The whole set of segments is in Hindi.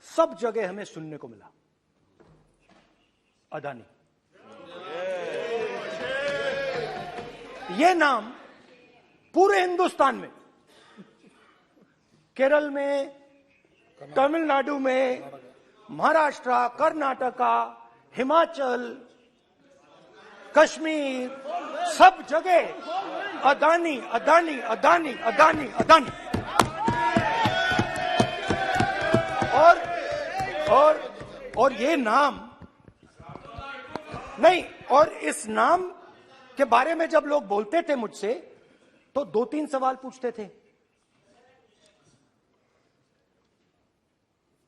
सब जगह हमें सुनने को मिला अदानी। ये नाम पूरे हिंदुस्तान में, केरल में, तमिलनाडु में, महाराष्ट्र, कर्नाटका, हिमाचल, कश्मीर, सब जगह अदानी अदानी अदानी अदानी अदानी। और ये नाम नहीं, और इस नाम के बारे में जब लोग बोलते थे मुझसे तो 2-3 सवाल पूछते थे।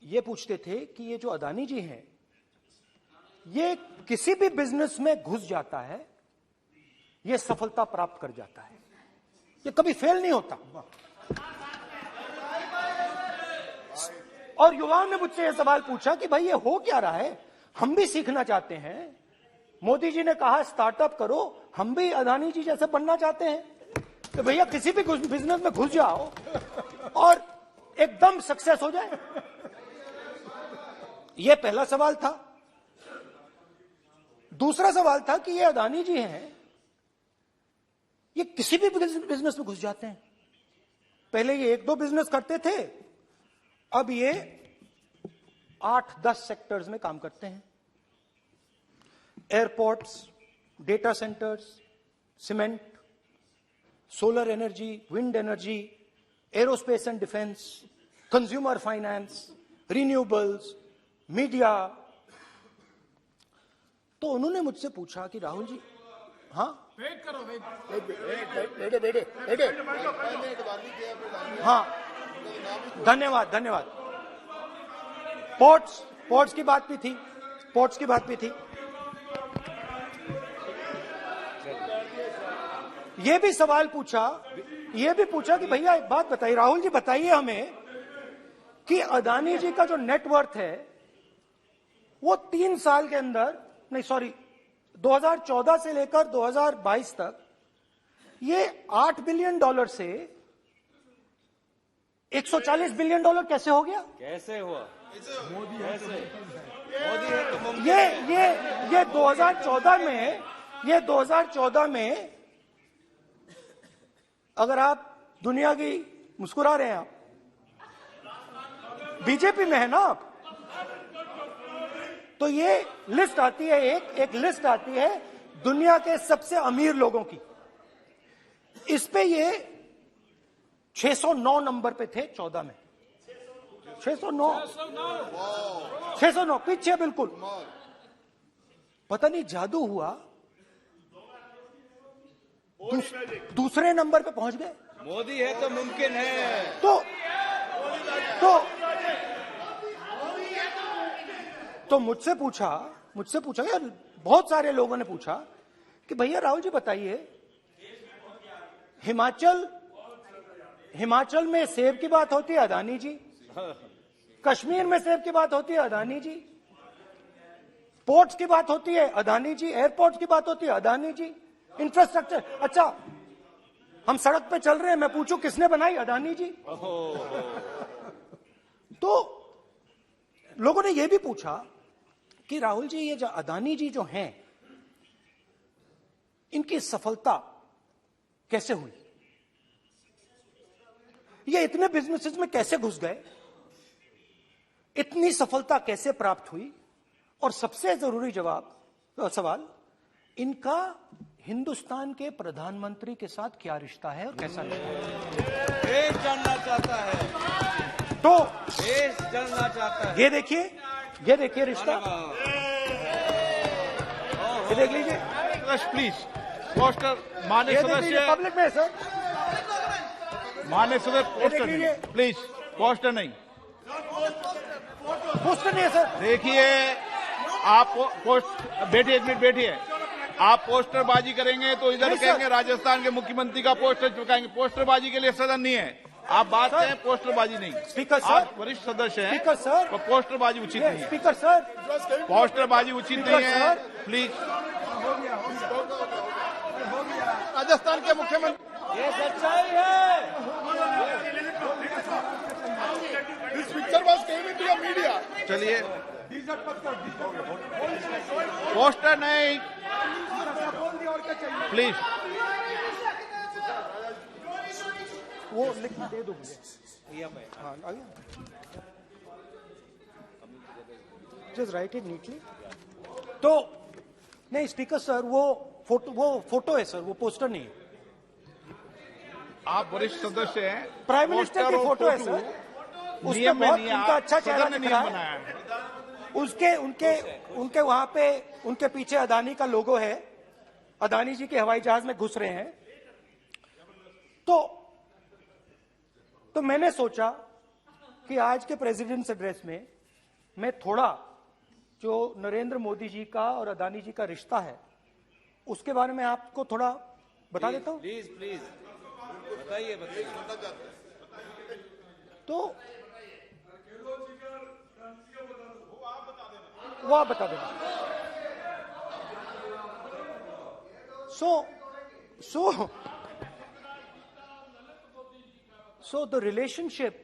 ये पूछते थे कि ये जो अदानी जी हैं, ये किसी भी बिजनेस में घुस जाता है, ये सफलता प्राप्त कर जाता है, ये कभी फेल नहीं होता। और युवाओं ने मुझसे यह सवाल पूछा कि भाई ये हो क्या रहा है, हम भी सीखना चाहते हैं। मोदी जी ने कहा स्टार्टअप करो, हम भी अदानी जी जैसे बनना चाहते हैं। तो भैया किसी भी बिजनेस में घुस जाओ और एकदम सक्सेस हो जाए। यह पहला सवाल था। दूसरा सवाल था कि ये अदानी जी हैं, ये किसी भी बिजनेस में घुस जाते हैं। पहले ये 1-2 बिजनेस करते थे, अब ये 8-10 सेक्टर्स में काम करते हैं। Airports, data centres, cement, solar energy, wind energy, aerospace and defence, consumer finance, renewables, media. तो उन्होंने मुझसे पूछा कि राहुल जी, हाँ वेट करो, बेटे हाँ, धन्यवाद। पोर्ट्स की बात भी थी। ये भी सवाल पूछा, कि भैया एक बात बताइए, राहुल जी बताइए हमें कि अदानी जी का जो नेटवर्थ है वो 3 साल के अंदर, 2014 से लेकर 2022 तक ये $8 बिलियन से $140 बिलियन कैसे हो गया? कैसे हुआ? मोदी है तो मुमकिन ये 2014 में अगर आप दुनिया की, मुस्कुरा रहे हैं आप, बीजेपी में है ना आप, तो ये लिस्ट आती है, एक लिस्ट आती है दुनिया के सबसे अमीर लोगों की। इस पे ये 609 नंबर पे थे 14 में। 609 पीछे बिल्कुल। पता नहीं जादू हुआ, दूसरे नंबर पे पहुंच गए। मोदी है तो मुमकिन है। तो मुझसे पूछा यार, बहुत सारे लोगों ने पूछा कि भैया राहुल जी बताइए, हिमाचल में सेब की बात होती है अदानी जी, कश्मीर में सेब की बात होती है अदानी जी, पोर्ट्स की बात होती है अदानी जी, एयरपोर्ट्स की बात होती है अदानी जी, इंफ्रास्ट्रक्चर, अच्छा हम सड़क पे चल रहे हैं, मैं पूछूं किसने बनाई? अदानी जी। तो लोगों ने यह भी पूछा कि राहुल जी ये जो अदानी जी जो हैं, इनकी सफलता कैसे हुई? ये इतने बिजनेसेस में कैसे घुस गए? इतनी सफलता कैसे प्राप्त हुई? और सबसे जरूरी सवाल, इनका हिंदुस्तान के प्रधानमंत्री के साथ क्या रिश्ता है और कैसा रिश्ता है? देश जानना चाहता है, तो देश जानना चाहता है। ये देखिए रिश्ता, ये देख लीजिए। प्लीज पोस्टर, माननीय सदस्य, पब्लिक में सर, माननीय सदस्य पोस्टर नहीं, प्लीज पोस्टर नहीं है सर। देखिए आप बैठिए, 1 मिनट बैठिए। आप पोस्टरबाजी करेंगे तो इधर कहेंगे राजस्थान के मुख्यमंत्री का पोस्टर चिपकाएंगे। पोस्टरबाजी के लिए सदन नहीं है। आप बात करें, पोस्टरबाजी नहीं। स्पीकर सर, आप वरिष्ठ सदस्य हैं, स्पीकर सर, तो पोस्टरबाजी उचित नहीं है। स्पीकर सर, पोस्टरबाजी उचित नहीं है, प्लीज। राजस्थान के मुख्यमंत्री, ये सच्चाई है। This picture was came into media चलिए, पोस्टर नहीं, प्लीज। वो लिख के दे दो मुझे। हाँ, आ गया। Just right it neatly. तो नहीं स्पीकर सर, वो फोटो है सर, वो पोस्टर नहीं है। आप वरिष्ठ सदस्य हैं, प्राइम मिनिस्टर की फोटो है सर, उसमें नियम में बहुत नहीं, उनका अच्छा चेहरा सदन ने दिख नियम रहा है। बनाया है। उनके वहां पे उनके पीछे अदानी का लोगो है, अदानी जी के हवाई जहाज में घुस रहे हैं। तो मैंने सोचा कि आज के प्रेसिडेंट्स एड्रेस में मैं थोड़ा जो नरेंद्र मोदी जी का और अदानी जी का रिश्ता है उसके बारे में आपको थोड़ा बता देता हूं। प्लीज प्लीज बताइए बताइए। तो वो आप बता देना। So the relationship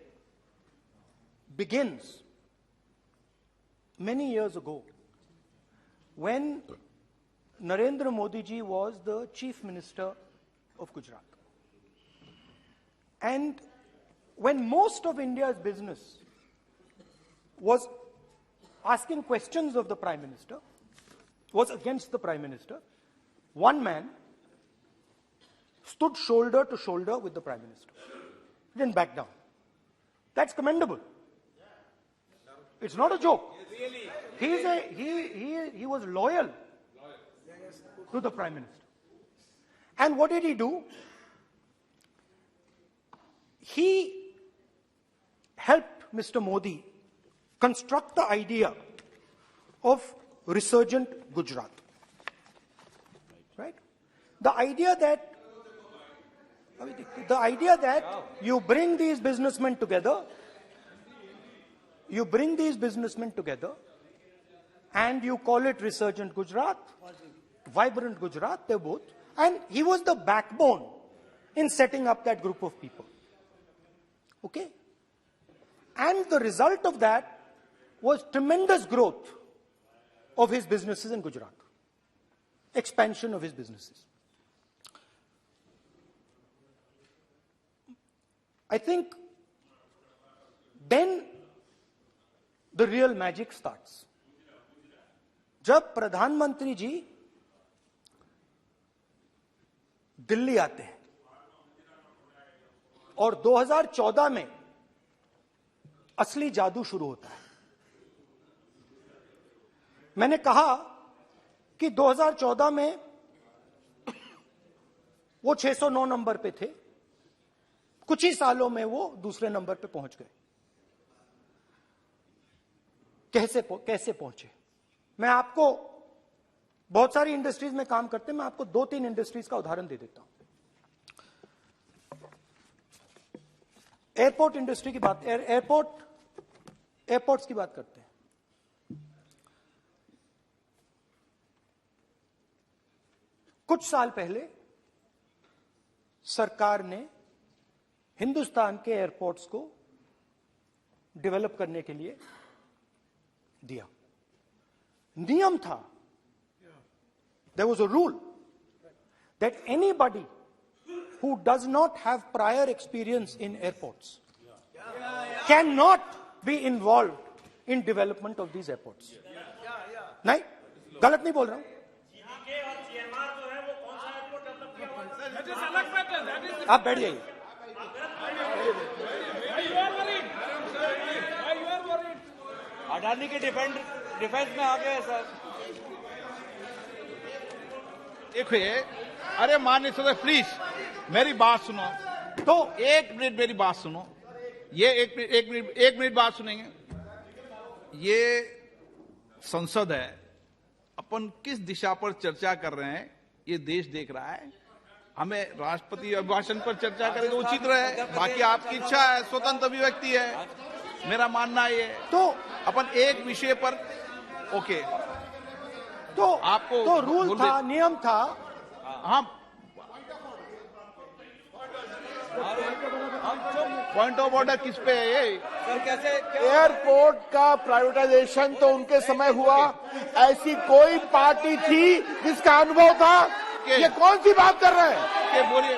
begins many years ago when Narendra Modi ji was the Chief Minister of Gujarat. And when most of India's business was asking questions of the Prime Minister, was against the Prime Minister, one man stood shoulder to shoulder with the Prime Minister. He didn't back down. That's commendable. It's not a joke. He was loyal to the Prime Minister. And what did he do? He helped Mr. Modi construct the idea of resurgent Gujarat. Right? The idea that you bring these businessmen together, and you call it resurgent Gujarat, vibrant Gujarat, they're both. And he was the backbone in setting up that group of people. Okay? And the result of that was tremendous growth of his businesses in Gujarat. Expansion of his businesses. I think then the real magic starts. जब प्रधानमंत्री जी दिल्ली आते हैं और 2014 में असली जादू शुरू होता है। मैंने कहा कि 2014 में वो 609 नंबर पे थे, कुछ ही सालों में वो दूसरे नंबर पे पहुंच गए। कैसे पहुंचे? मैं आपको, बहुत सारी इंडस्ट्रीज में काम करते हैं, मैं आपको 2-3 इंडस्ट्रीज का उदाहरण दे देता हूं। एयरपोर्ट इंडस्ट्री की बात, एयरपोर्ट्स की बात करते हैं। कुछ साल पहले सरकार ने हिंदुस्तान के एयरपोर्ट्स को डेवलप करने के लिए दिया। नियम था, there was a rule that anybody who does not have prior experience in airports cannot be involved in development of these airports. नहीं, गलत नहीं बोल रहा हूं। आप बैठ जाइए। अडानी के डिफेंस में आ गए सर। देखिए, अरे माननीय सदस्य प्लीज मेरी बात सुनो। तो 1 मिनट मेरी बात सुनो। ये एक मिनट बात सुनेंगे। ये संसद है, अपन किस दिशा पर चर्चा कर रहे हैं ये देश देख रहा है। हमें राष्ट्रपति अभिभाषण पर चर्चा करें तो उचित रहे, बाकी आपकी इच्छा है, स्वतंत्र अभिव्यक्ति है। मेरा मानना ये तो अपन एक विषय पर ओके, तो आपको तो रूल था, नियम था। हाँ, पॉइंट ऑफ ऑर्डर किस पे है ये? सर कैसे एयरपोर्ट का प्राइवेटाइजेशन तो उनके समय हुआ, ऐसी कोई पार्टी थी जिसका अनुभव था? ये कौन सी बात कर रहे हैं? के बोलिए।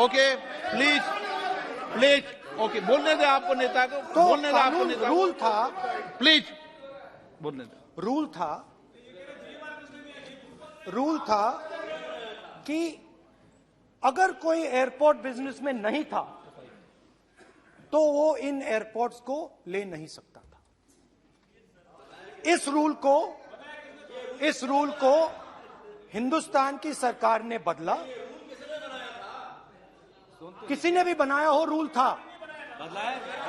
ओके प्लीज प्लीज, ओके बोलने दे आपको नेता को, तो बोलने दे आपको कानून नेता को। रूल था, प्लीज बोलने दे। रूल था कि अगर कोई एयरपोर्ट बिजनेस में नहीं था तो वो इन एयरपोर्ट्स को ले नहीं सकता था। इस रूल को हिंदुस्तान की सरकार ने बदला। किसी ने भी बनाया हो रूल था,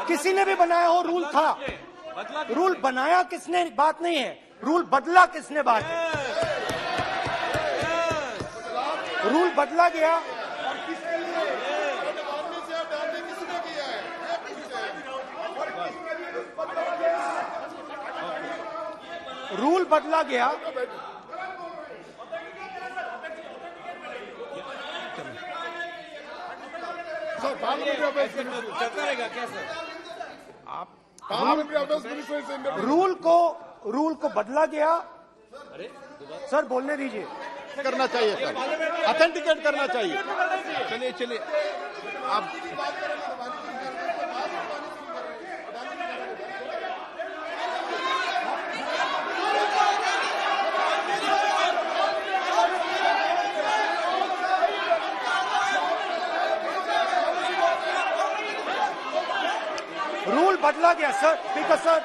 किसी ने भी बनाया हो रूल था। रूल बनाया किसने बात नहीं है, रूल बदला किसने बात है। रूल बदला गया, रूल बदला गया। चलता रहेगा क्या सर? रूल को बदला गया। सर बोलने दीजिए। करना चाहिए सर, ऑथेंटिकेट करना चाहिए। चलिए चलिए आप रूल बदला गया सर, स्पीकर सर।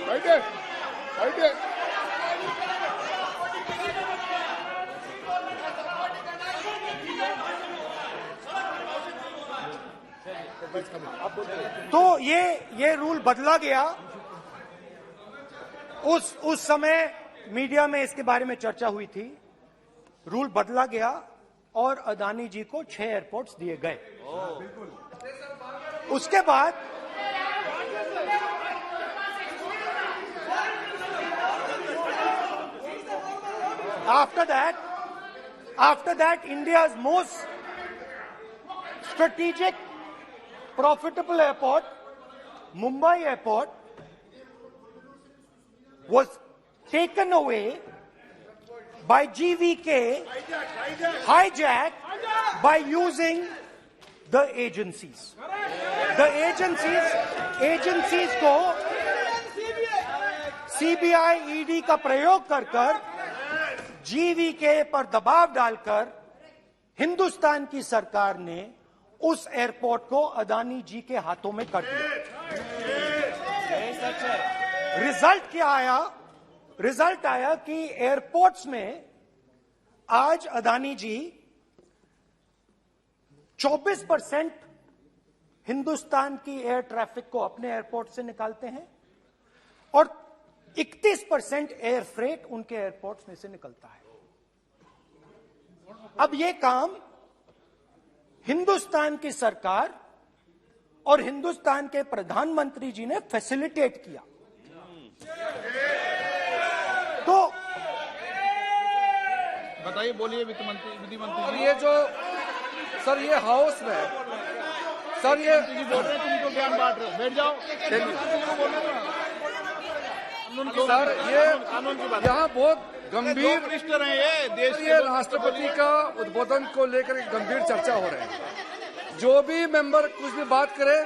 बैठे बैठे। तो ये रूल बदला गया। उस समय मीडिया में इसके बारे में चर्चा हुई थी। रूल बदला गया और अदानी जी को 6 एयरपोर्ट्स दिए गए। उसके बाद after that India's most strategic profitable airport, Mumbai Airport, was taken away by GVK, hijacked by using the agencies. The agencies को CBI, ED का प्रयोग कर GVK पर दबाव डालकर हिंदुस्तान की सरकार ने उस एयरपोर्ट को अदानी जी के हाथों में कर दिया। रिजल्ट क्या आया? रिजल्ट आया कि एयरपोर्ट्स में आज अदानी जी 24% हिंदुस्तान की एयर ट्रैफिक को अपने एयरपोर्ट से निकालते हैं और 31% एयर फ्रेट उनके एयरपोर्ट्स में से निकलता है। अब यह काम हिंदुस्तान की सरकार और हिंदुस्तान के प्रधानमंत्री जी ने फैसिलिटेट किया। तो बताइए, बोलिए विधि मंत्री। और ये जो सर ये हाउस में सर ये जी बोल रहे हैं, तुम तो ज्ञान बांट रहे हो, बैठ जाओ। सर ये यहाँ बहुत गंभीर मिनिस्टर हैं ये देश ये राष्ट्रपति का उद्बोधन को लेकर एक गंभीर चर्चा हो रही है। जो भी मेंबर कुछ भी बात करे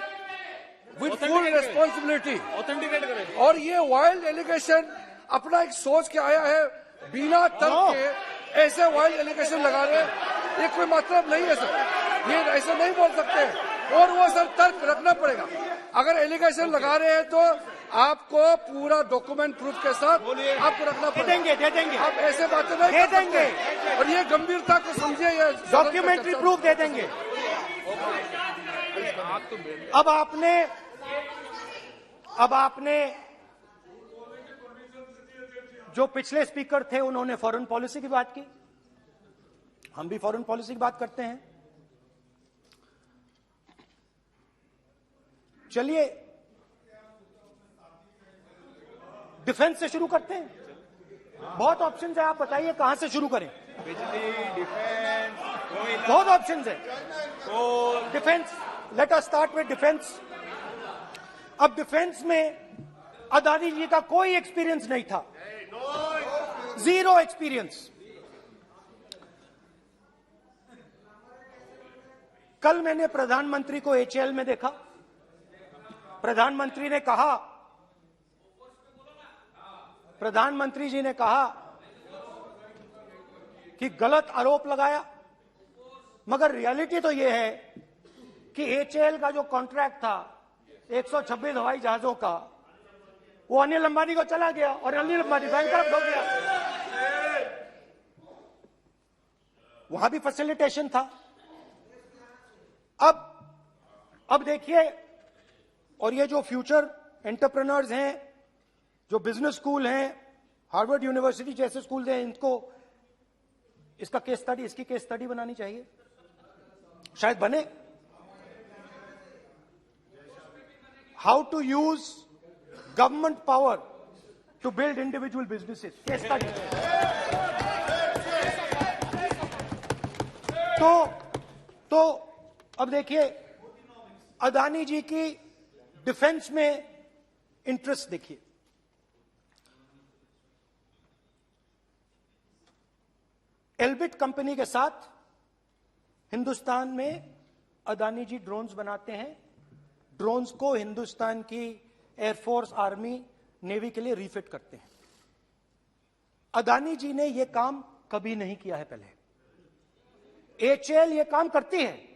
विद फुल रिस्पॉन्सिबिलिटी ऑथेंटिकेट करें। और ये वाइल्ड एलिगेशन अपना एक सोच के आया है, बिना तर्क के ऐसे वाइल्ड एलिगेशन लगा रहे, ये कोई मतलब नहीं है सर। ये ऐसे नहीं बोल सकते और वो सर तर्क रखना पड़ेगा। अगर एलिगेशन लगा रहे हैं तो आपको पूरा डॉक्यूमेंट प्रूफ के साथ आपको रखना पड़ेगा। दे देंगे आप ऐसे बातें नहीं दे कर सकते। देंगे। और ये गंभीरता को समझिए, ये डॉक्यूमेंट्री प्रूफ दे देंगे। अब आपने जो पिछले स्पीकर थे उन्होंने फॉरेन पॉलिसी की बात की, हम भी फॉरेन पॉलिसी की बात करते हैं। चलिए डिफेंस से शुरू करते हैं। बहुत ऑप्शन है, आप बताइए कहां से शुरू करें। बिजली, डिफेंस, कोयला, बहुत ऑप्शंस है। Coal, defence, let us start with defence. अब डिफेंस में अदानी जी का कोई एक्सपीरियंस नहीं था, जीरो एक्सपीरियंस। कल मैंने प्रधानमंत्री को HAL में देखा। प्रधानमंत्री जी ने कहा कि गलत आरोप लगाया, मगर रियलिटी तो यह है कि HAL का जो कॉन्ट्रैक्ट था 126 हवाई जहाजों का, वो अनिल अंबानी को चला गया और अनिल अंबानी बैंकरप्ट हो गया। वहां भी फैसिलिटेशन था। अब देखिए, और ये जो फ्यूचर एंटरप्रेन्योर्स हैं, जो बिजनेस स्कूल हैं, हार्वर्ड यूनिवर्सिटी जैसे स्कूल हैं, इनको इसका केस स्टडी, इसकी केस स्टडी बनानी चाहिए, शायद बने। How to use government power to build individual businesses, case study. तो अब देखिए, अदानी जी की डिफेंस में इंटरेस्ट देखिए। एल्बिट कंपनी के साथ हिंदुस्तान में अदानी जी ड्रोन्स बनाते हैं। ड्रोन्स को हिंदुस्तान की एयरफोर्स, आर्मी, नेवी के लिए रिफिट करते हैं। अदानी जी ने यह काम कभी नहीं किया है पहले। HAL यह काम करती है।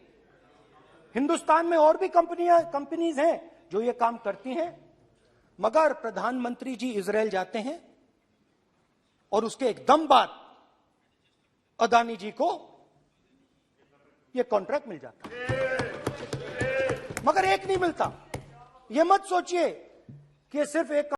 हिंदुस्तान में और भी कंपनीज हैं जो ये काम करती हैं, मगर प्रधानमंत्री जी इजराइल जाते हैं और उसके एकदम बाद अदानी जी को ये कॉन्ट्रैक्ट मिल जाता है, मगर एक नहीं मिलता। ये मत सोचिए कि सिर्फ एक